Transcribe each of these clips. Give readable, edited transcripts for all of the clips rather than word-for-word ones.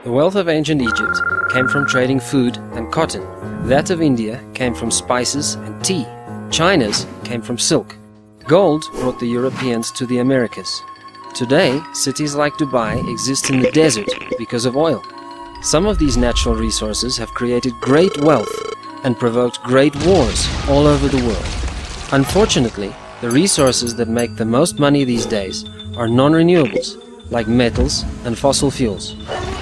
The wealth of ancient Egypt came from trading food and cotton. That of India came from spices and tea. China's came from silk. Gold brought the Europeans to the Americas. Today, cities like Dubai exist in the desert because of oil. Some of these natural resources have created great wealth and provoked great wars all over the world. Unfortunately, the resources that make the most money these days are non-renewables, like metals and fossil fuels.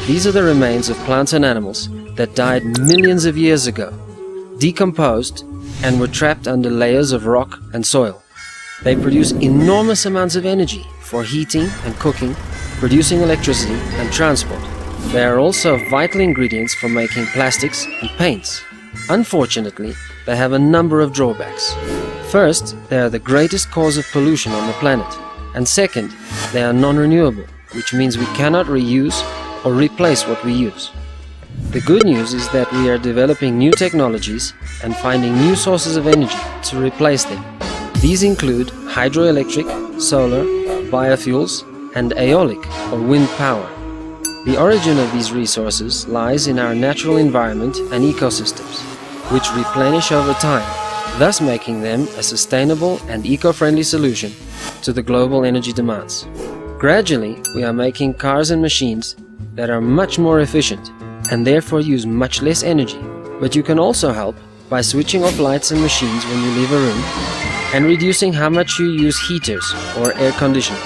These are the remains of plants and animals that died millions of years ago, decomposed, and were trapped under layers of rock and soil. They produce enormous amounts of energy for heating and cooking, producing electricity and transport. They are also vital ingredients for making plastics and paints. Unfortunately, they have a number of drawbacks. First, they are the greatest cause of pollution on the planet. And second, they are non-renewable, which means we cannot reuse or replace what we use. The good news is that we are developing new technologies and finding new sources of energy to replace them. These include hydroelectric, solar, biofuels, and aeolic or wind power. The origin of these resources lies in our natural environment and ecosystems, which replenish over time, thus making them a sustainable and eco-friendly solution to the global energy demands. Gradually, we are making cars and machines that are much more efficient and therefore use much less energy. But you can also help by switching off lights and machines when you leave a room and reducing how much you use heaters or air conditioning.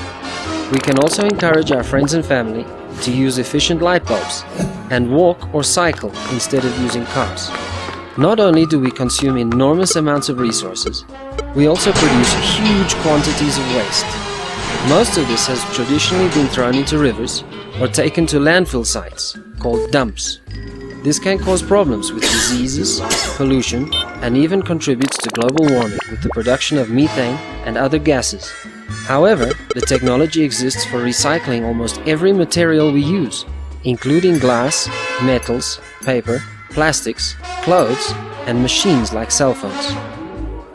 We can also encourage our friends and family to use efficient light bulbs and walk or cycle instead of using cars. Not only do we consume enormous amounts of resources, we also produce huge quantities of waste. Most of this has traditionally been thrown into rivers or taken to landfill sites, called dumps. This can cause problems with diseases, pollution, and even contributes to global warming with the production of methane and other gases. However, the technology exists for recycling almost every material we use, including glass, metals, paper, plastics, clothes, and machines like cell phones.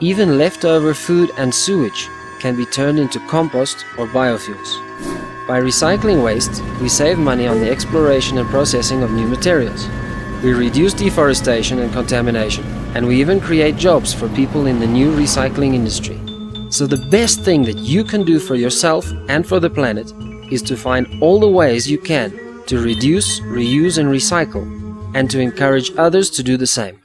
Even leftover food and sewage can be turned into compost or biofuels. By recycling waste, we save money on the exploration and processing of new materials. We reduce deforestation and contamination, and we even create jobs for people in the new recycling industry. So the best thing that you can do for yourself and for the planet is to find all the ways you can to reduce, reuse, and recycle, and to encourage others to do the same.